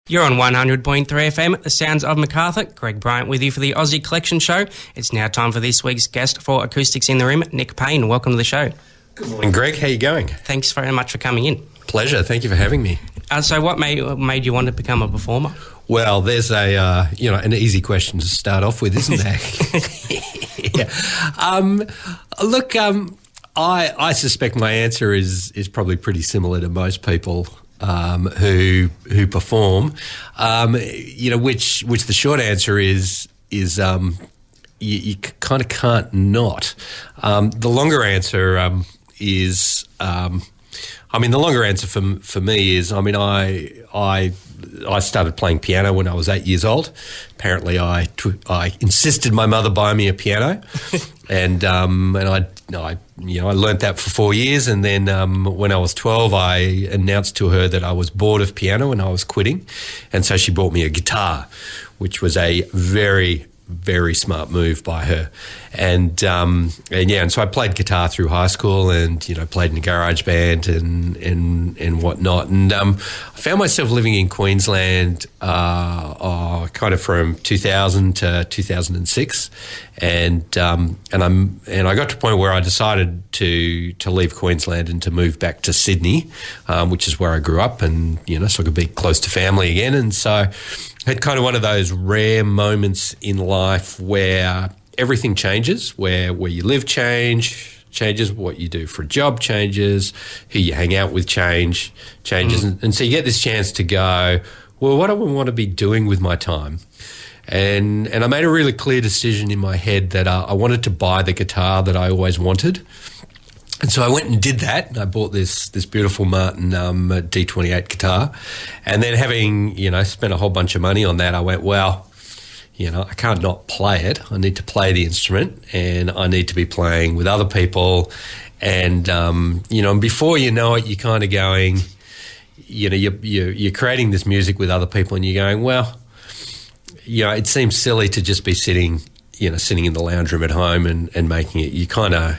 You're on 100.3 FM, the sounds of MacArthur. Greg Bryant with you for the Aussie Collection Show. It's now time for this week's guest for Acoustics in the Room, Nick Payne. Welcome to the show. Good morning, Greg. How you going? Thanks very much for coming in. Pleasure. Thank you for having me. So what made you want to become a performer? Well, there's an easy question to start off with, isn't there? I suspect my answer is probably pretty similar to most people who perform. Which the short answer is you kind of can't not. The longer answer is. The longer answer for me is, I started playing piano when I was 8 years old. Apparently, I insisted my mother buy me a piano, and I learnt that for 4 years. And then when I was 12, I announced to her that I was bored of piano and I was quitting, and so she bought me a guitar, which was a very, very smart move by her. And so I played guitar through high school and, played in a garage band and whatnot. And I found myself living in Queensland kind of from 2000 to 2006. And I got to a point where I decided to leave Queensland and to move back to Sydney, which is where I grew up, and, so I could be close to family again. And so had kind of one of those rare moments in life where everything changes, where you live changes, what you do for a job changes, who you hang out with changes. And so you get this chance to go, well, what do I want to be doing with my time? And I made a really clear decision in my head that I wanted to buy the guitar that I always wanted. And so I went and did that. I bought this beautiful Martin D28 guitar. And then having, spent a whole bunch of money on that, I went, well, I can't not play it. I need to play the instrument, and I need to be playing with other people. And, and before you know it, you're kind of going, you're creating this music with other people, and you're going, well, it seems silly to just be sitting in the lounge room at home and making it. You kind of,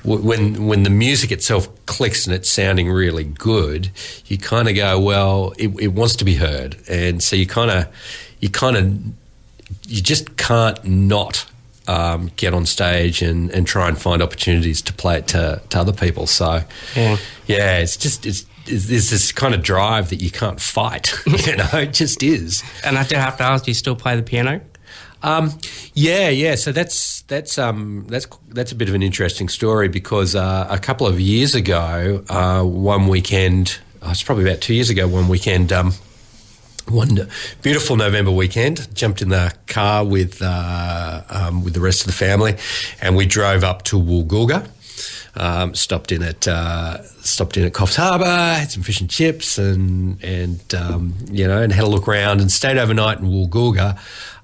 when the music itself clicks and it's sounding really good, you kind of go, well, it wants to be heard. And so you just can't not get on stage and try and find opportunities to play it to other people. So, it's this kind of drive that you can't fight, it just is. And I do have to ask, do you still play the piano? So that's a bit of an interesting story, because a couple of years ago, one weekend, it's probably about 2 years ago, one weekend, one beautiful November weekend, jumped in the car with the rest of the family, and we drove up to Woolgoolga. Stopped in at Coffs Harbour, had some fish and chips, and had a look around and stayed overnight in Woolgoolga.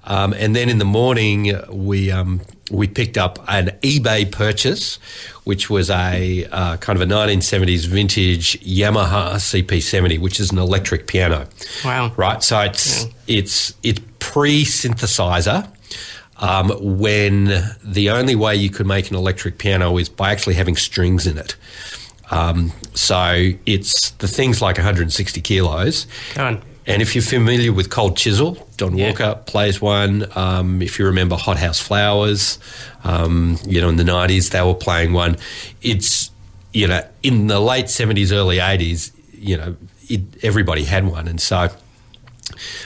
And then in the morning, we picked up an eBay purchase, which was a kind of a 1970s vintage Yamaha CP70, which is an electric piano. Wow! Right, so it's pre-synthesizer. When the only way you could make an electric piano is by actually having strings in it. So it's the thing's like 160 kilos. Go on. And if you're familiar with Cold Chisel, Don Walker plays one. If you remember Hot House Flowers, in the 90s, they were playing one. It's, in the late 70s, early 80s, everybody had one. And so,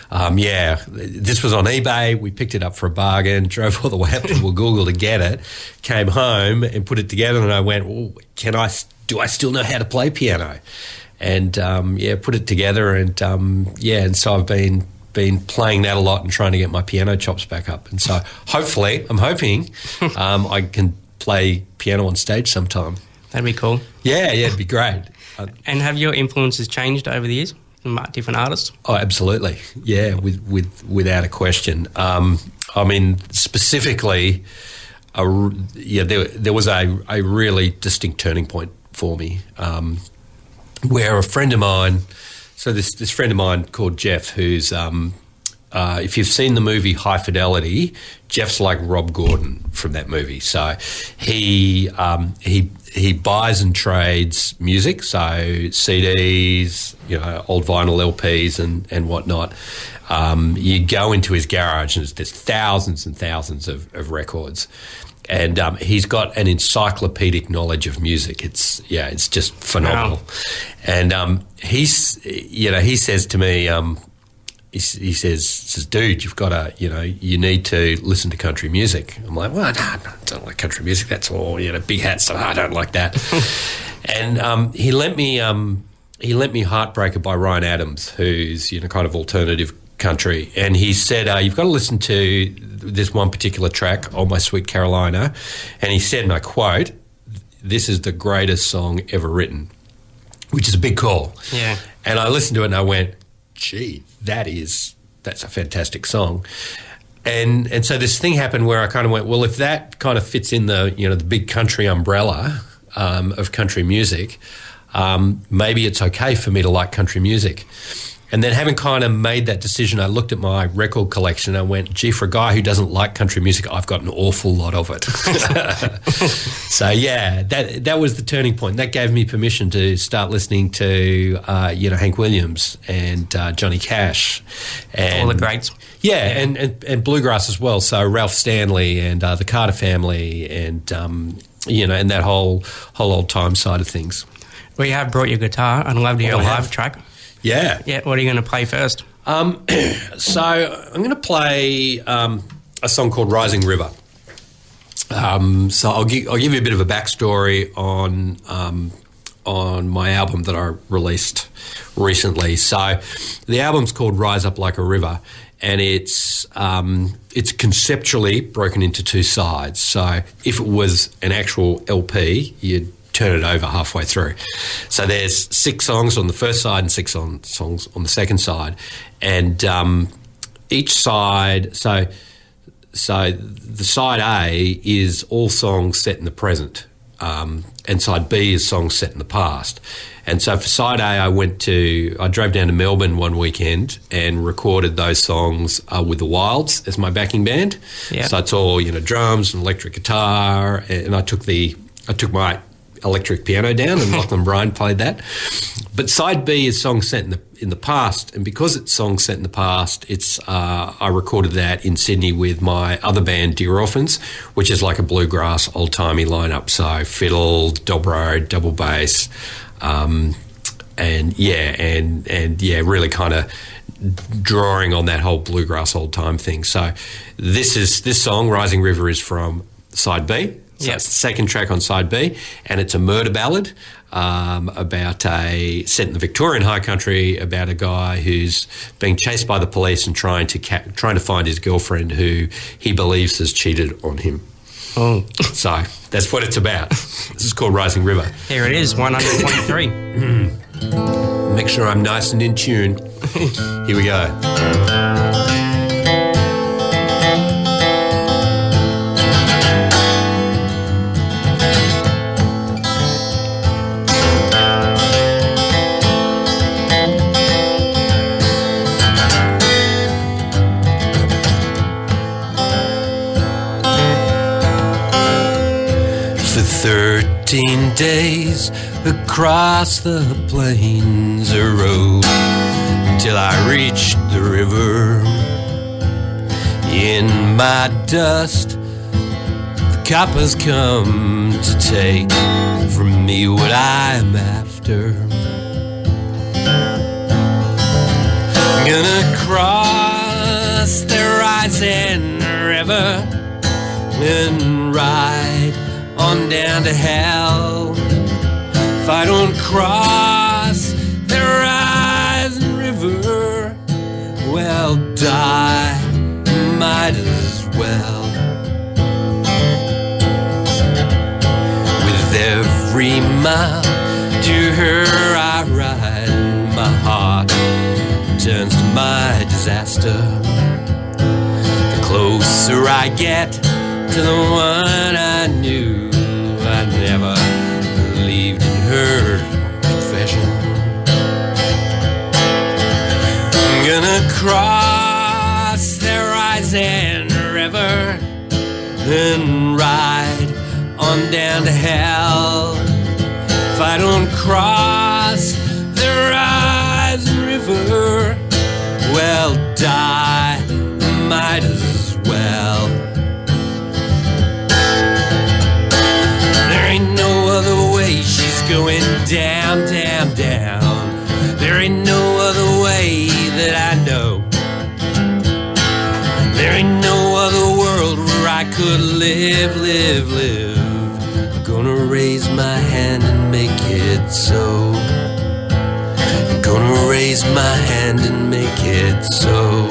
this was on eBay. We picked it up for a bargain, drove all the way up to Woolgoolga to get it, came home and put it together, and I went, well, do I still know how to play piano? And, put it together, and so I've been playing that a lot and trying to get my piano chops back up. And so I'm hoping I can play piano on stage sometime. That'd be cool. Yeah, it'd be great. And have your influences changed over the years from different artists? Oh, absolutely. Yeah, without a question. Specifically, there was a really distinct turning point for me, where a friend of mine, so this friend of mine called Jeff, who's if you've seen the movie High Fidelity, Jeff's like Rob Gordon from that movie. So he buys and trades music, so CDs, old vinyl LPs and whatnot. You go into his garage and there's thousands and thousands of records. And he's got an encyclopedic knowledge of music. It's just phenomenal. Wow. And he says to me, he says, dude, you've got to, you need to listen to country music. I'm like, well, no, I don't like country music. That's all, big hat stuff. I don't like that. And he lent me Heartbreaker by Ryan Adams, who's, kind of alternative country. And he said, you've got to listen to this one particular track, Oh My Sweet Carolina. And he said, and I quote, "This is the greatest song ever written," which is a big call. Yeah. And I listened to it and I went, gee, that's a fantastic song. And so this thing happened where I kind of went, well, if that kind of fits in the, the big country umbrella of country music, maybe it's okay for me to like country music. And then having kind of made that decision, I looked at my record collection and I went, gee, for a guy who doesn't like country music, I've got an awful lot of it. So, yeah, that was the turning point. That gave me permission to start listening to, Hank Williams and Johnny Cash. And, all the greats. Yeah, and bluegrass as well. So Ralph Stanley and the Carter Family and, and that whole old time side of things. Well, you have brought your guitar and loved your live track. Yeah. Yeah, what are you going to play first? So I'm going to play a song called Rising River. So I'll give you a bit of a backstory on my album that I released recently. So the album's called Rise Up Like a River, and it's conceptually broken into two sides. So if it was an actual LP, you'd turn it over halfway through. So there's 6 songs on the first side and 6 songs on the second side. And each side, so the side A is all songs set in the present, and side B is songs set in the past. And so for side A, I drove down to Melbourne one weekend and recorded those songs with the Wilds as my backing band. Yeah. So it's all, drums and electric guitar, and I took my electric piano down, and Lachlan Bryan played that. But side B is songs set in the past, and because it's songs set in the past, I recorded that in Sydney with my other band, Dear Orphans, which is like a bluegrass old-timey lineup. So fiddle, dobro, double bass, really kind of drawing on that whole bluegrass old-time thing. So this song, Rising River, is from side B. So it's the second track on side B, and it's a murder ballad about set in the Victorian high country about a guy who's being chased by the police and trying to find his girlfriend who he believes has cheated on him. Oh, so that's what it's about. This is called Rising River. Here it is, 123. Make sure I'm nice and in tune. Here we go. For 13 days across the plains I rode till I reached the river. In my dust, the coppers come to take from me what I'm after. I'm gonna cross the rising river and ride on down to hell. If I don't cross the rising river, well, die might as well. With every mile to her I ride, my heart turns to my disaster. The closer I get to the one I knew, I never believed in her confession. I'm gonna cross and ride on down to hell. If I don't cross the rising river, well, die, might as well. There ain't no other way, she's going down, down, down. There ain't no other way that I know. There ain't no other world where I could live, live, live. I'm gonna raise my hand and make it so. I'm gonna raise my hand and make it so.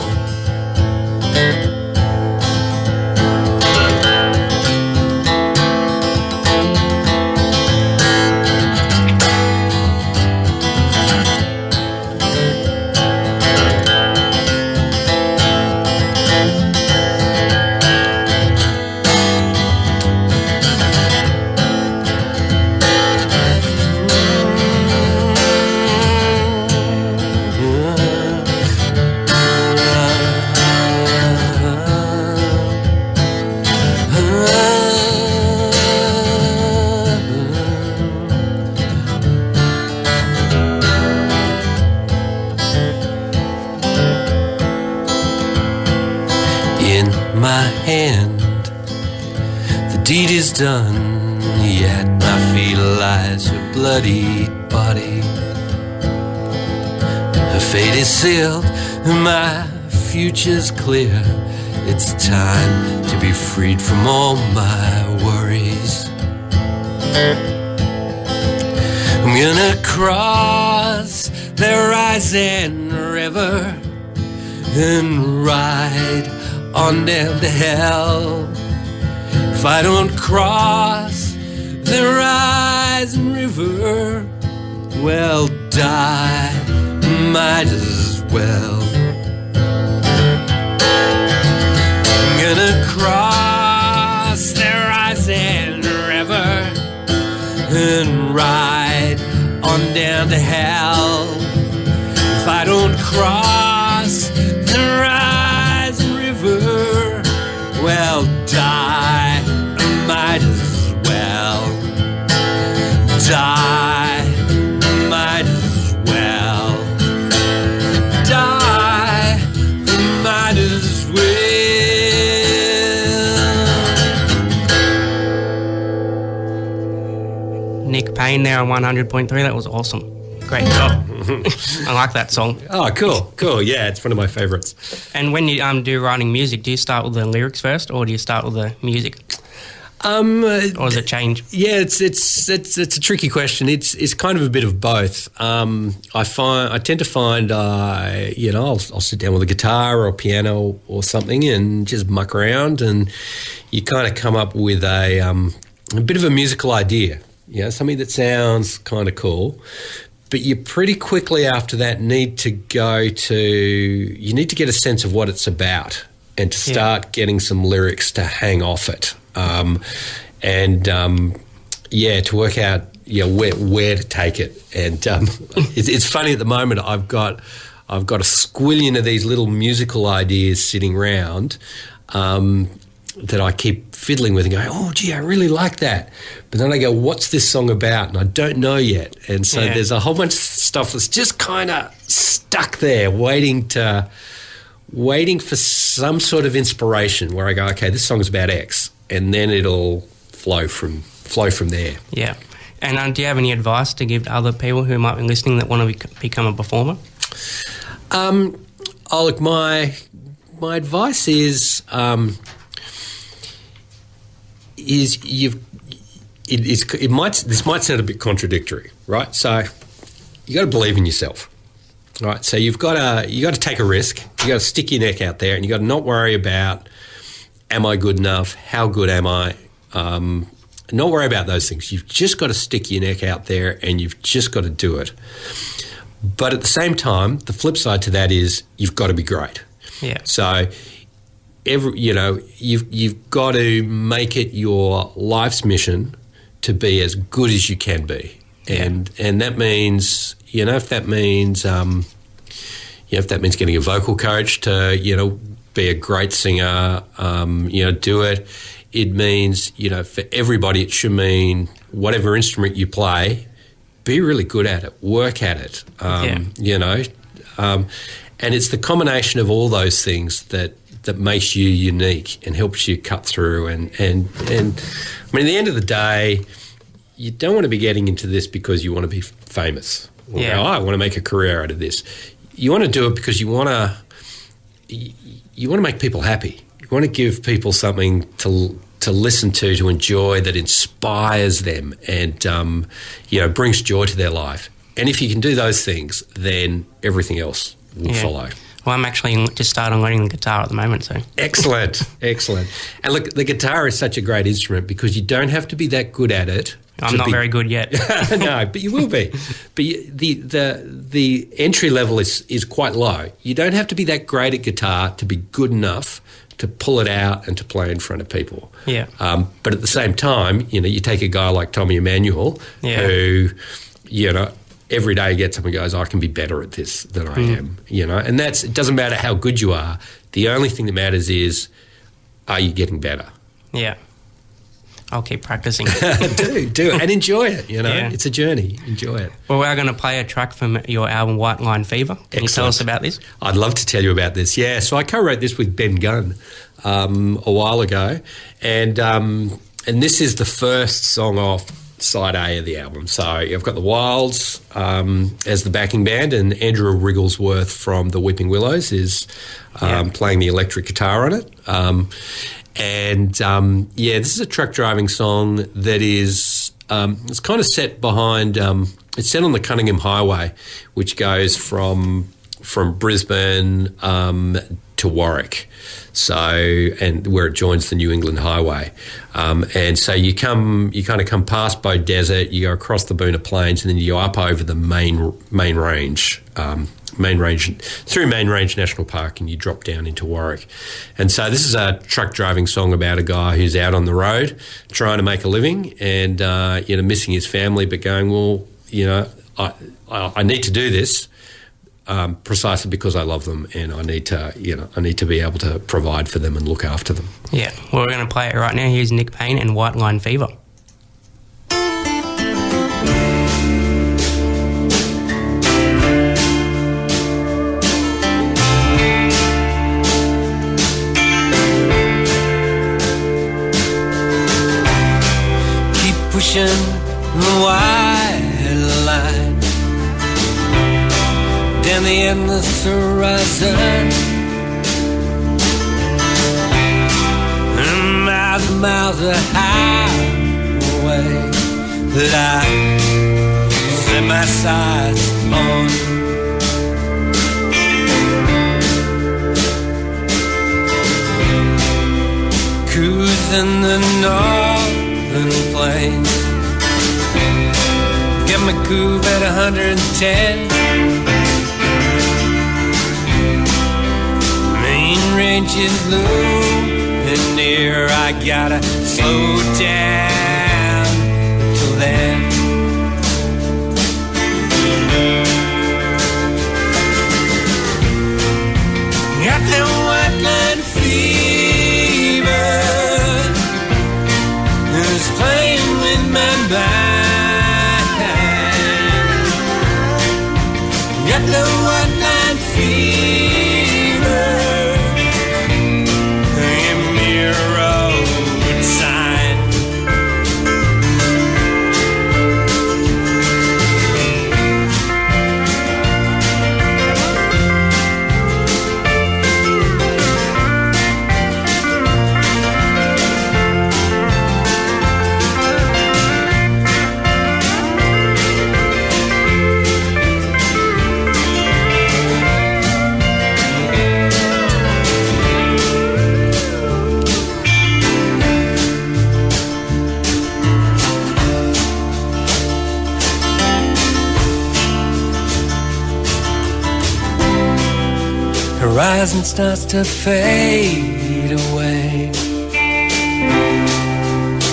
My hand, the deed is done, yet my feet lies her bloodied body. Her fate is sealed, my future's clear. It's time to be freed from all my worries. I'm gonna cross the rising river and ride on down to hell. If I don't cross the rising river, well, die, might as well. I'm gonna cross the rising river and ride on down to hell. If I don't cross the rising river, well, die, might as well. Die, might as well. Die, might as well. Nick Payne there on 100.3. That was awesome. Great job. I like that song. Oh, cool. Yeah, it's one of my favourites. And when you do writing music, do you start with the lyrics first, or do you start with the music? Or does it change? Yeah, it's a tricky question. It's kind of a bit of both. I tend to find I'll sit down with a guitar or a piano or something and just muck around, and you kind of come up with a bit of a musical idea. Something that sounds kind of cool. But you pretty quickly after that need to get a sense of what it's about and to start getting some lyrics to hang off it. To work out where to take it. And it's funny at the moment I've got a squillion of these little musical ideas sitting around that I keep fiddling with and going, oh, gee, I really like that. But then I go, what's this song about? And I don't know yet. And so there's a whole bunch of stuff that's just kind of stuck there waiting for some sort of inspiration where I go, okay, this song's about X. And then it'll flow from there. Yeah. And do you have any advice to give to other people who might be listening that want to become a performer? Look, my advice is this might sound a bit contradictory, right? So you got to believe in yourself, right? So you got to take a risk. You got to stick your neck out there, and you got to not worry about, am I good enough? How good am I? Not worry about those things. You've just got to stick your neck out there, and you've just got to do it. But at the same time, the flip side to that is you've got to be great. Yeah. So you've got to make it your life's mission to be as good as you can be, and that means if that means getting a vocal coach to be a great singer, do it. it means, for everybody, it should mean whatever instrument you play, be really good at it, work at it, and it's the combination of all those things that makes you unique and helps you cut through. And I mean, at the end of the day, you don't want to be getting into this because you want to be famous. Or go, I want to make a career out of this. You want to do it because you want to make people happy. You want to give people something to listen to enjoy, that inspires them and brings joy to their life. And if you can do those things, then everything else will follow. Well, I'm actually just starting learning the guitar at the moment, so... Excellent. And look, the guitar is such a great instrument because you don't have to be that good at it. I'm not very good yet. No, but you will be. But the entry level is quite low. You don't have to be that great at guitar to be good enough to pull it out and to play in front of people. Yeah. But at the same time, you take a guy like Tommy Emmanuel who, every day gets up and goes, I can be better at this than I am, and it doesn't matter how good you are. The only thing that matters is, are you getting better? Yeah. I'll keep practicing. do and enjoy it, It's a journey. Enjoy it. Well, we're going to play a track from your album White Line Fever. Can you tell us about this? I'd love to tell you about this, yeah. So I co-wrote this with Ben Gunn a while ago, and this is the first song off side A of the album. So I've got the Wilds as the backing band, and Andrew Wrigglesworth from the Weeping Willows is playing the electric guitar on it. This is a truck driving song that is it's kind of set behind it's set on the Cunningham Highway, which goes from Brisbane to Warwick, and where it joins the New England Highway, and so you kind of come past Bow Desert, you go across the Boonah Plains, and then you go up over the main range through Main Range National Park, and you drop down into Warwick. And so this is a truck driving song about a guy who's out on the road trying to make a living and missing his family, but going, well, I need to do this. Precisely because I love them, and I need to be able to provide for them and look after them. Yeah, well, we're going to play it right now. Here's Nick Payne and White Line Fever. Keep pushing the white line down the endless horizon, and miles and miles of highway that I set my sights on. Cruising the northern plains, get my groove at 110. Range is low and near, I gotta slow down until then. Got that white line fever, it's playing with my mind. Got that white line fever, horizon starts to fade away,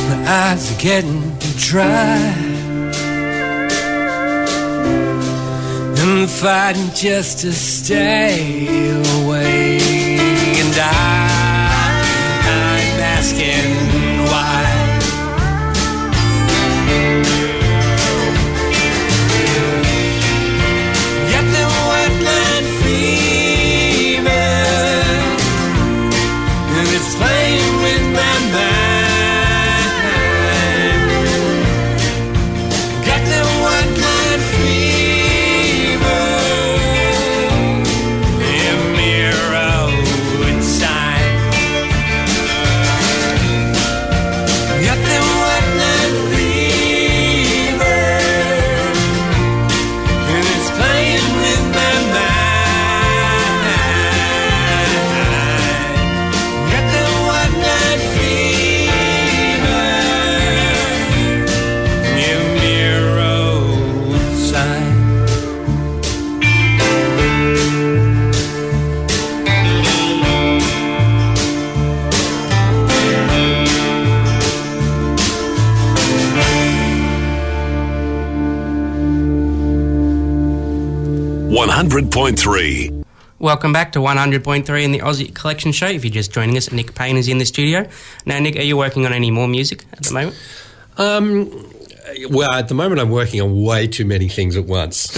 my eyes are getting dry, I'm fighting just to stay away, and I'm asking 100.3. Welcome back to 100.3 in the Aussie Collection Show. If you're just joining us, Nick Payne is in the studio. Now, Nick, are you working on any more music at the moment? Well, at the moment I'm working on way too many things at once,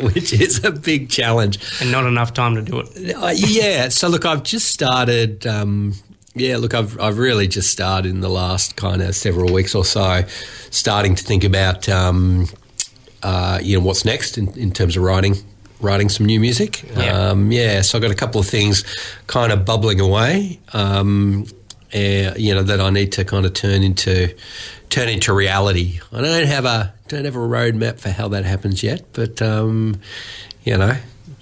which is a big challenge. And not enough time to do it. Yeah. So, look, I've just started... I've really just started in the last kind of several weeks or so, starting to think about, what's next in terms of writing some new music. Yeah. So I've got a couple of things kind of bubbling away, that I need to kind of turn into reality. I don't have a roadmap for how that happens yet, but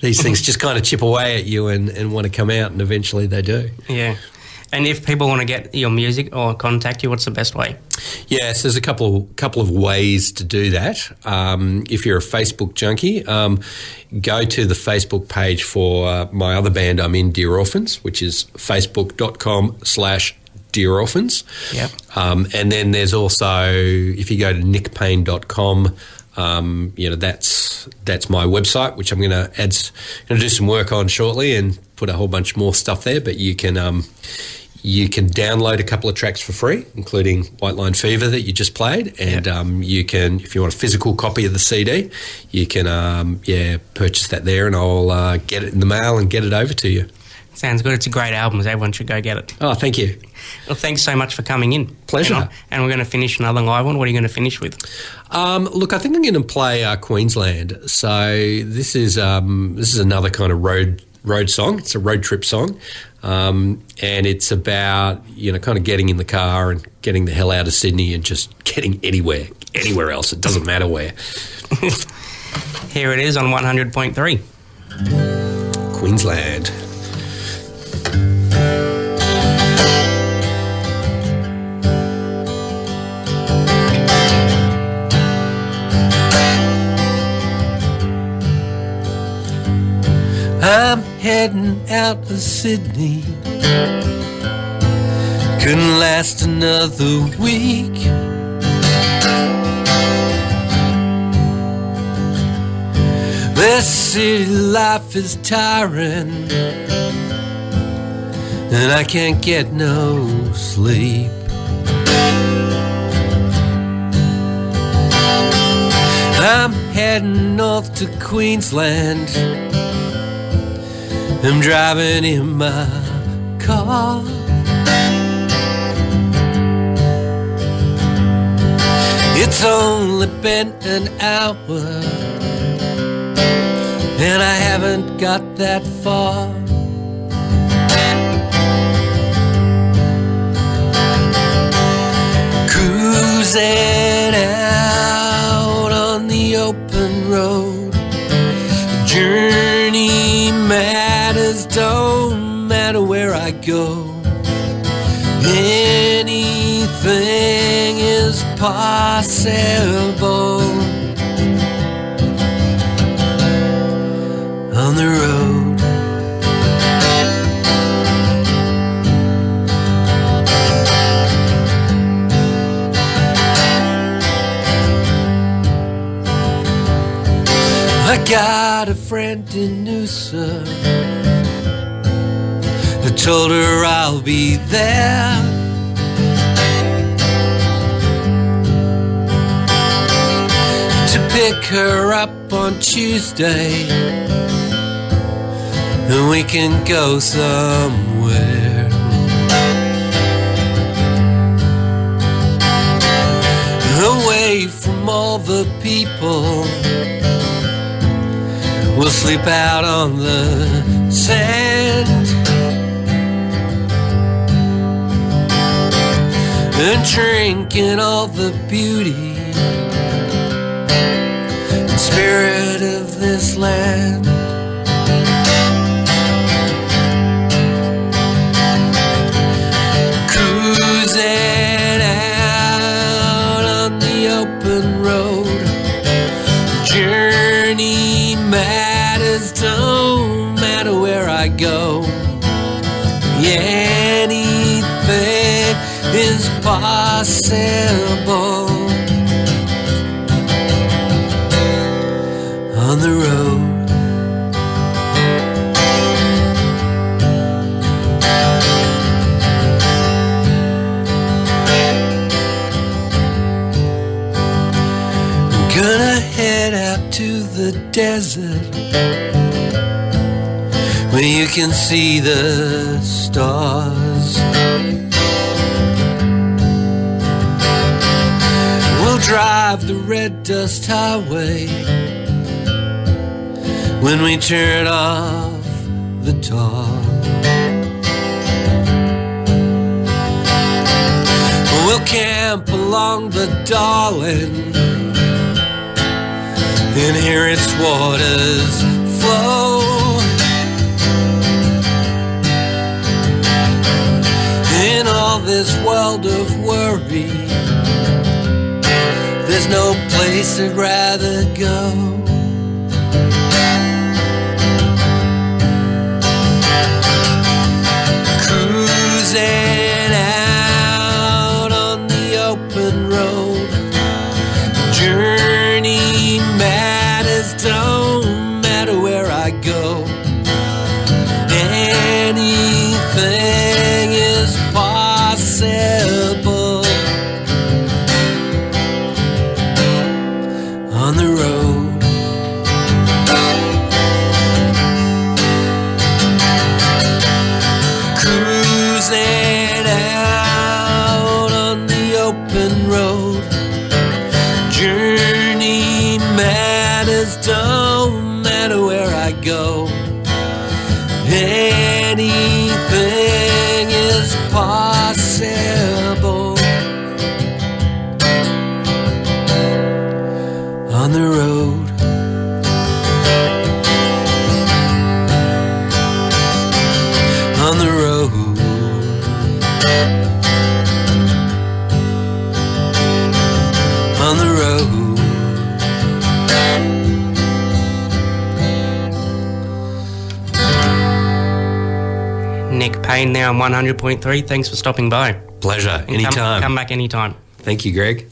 these things just kind of chip away at you and want to come out, and eventually they do. Yeah. And if people want to get your music or contact you, what's the best way? Yes, there's a couple of ways to do that. If you're a Facebook junkie, go to the Facebook page for my other band I'm in, Dear Orphans, which is facebook.com/Dear Orphans. Yep. And then there's also, if you go to nickpayne.com, that's my website, which I'm going to do some work on shortly and put a whole bunch more stuff there. But you can download a couple of tracks for free, including White Line Fever that you just played, and you can, if you want a physical copy of the CD, you can purchase that there, and I'll get it in the mail and get it over to you. Sounds good. It's a great album, so everyone should go get it. Oh, thank you. Well, thanks so much for coming in. Pleasure. And we're going to finish another live one. What are you going to finish with? Look, I think I'm going to play Queensland. So this is another kind of road song. It's a road trip song, and it's about kind of getting in the car and getting the hell out of Sydney and just getting anywhere else. It doesn't matter where. Here it is on 100.3. Queensland. I'm heading out of Sydney. Couldn't last another week. This city life is tiring, and I can't get no sleep. I'm heading north to Queensland. I'm driving in my car. It's only been an hour, and I haven't got that far. Cruising out on the open road. Journey matters, don't matter where I go. Anything is possible on the road. I got a friend in Noosa. I told her I'll be there. To pick her up on Tuesday, and we can go somewhere. Away from all the people. We'll sleep out on the sand and drink in all the beauty and spirit of this land. Cruising out on the open road. Journey matters, don't matter where I go. Anything is possible on the road. desert where you can see the stars. We'll drive the red dust highway when we turn off the tar. We'll camp along the Darling and hear its waters flow. In all this world of worry, there's no place I'd rather go. Cruising out on the open road, journey matters, don't matter where I go. Anything is possible on the road. Cruising out on the open road, journey matters, don't matter where I go. Anything is possible on the road. On the road. On the road. Nick Payne there on 100.3. Thanks for stopping by. Pleasure. Anytime. Come back anytime. Thank you, Greg.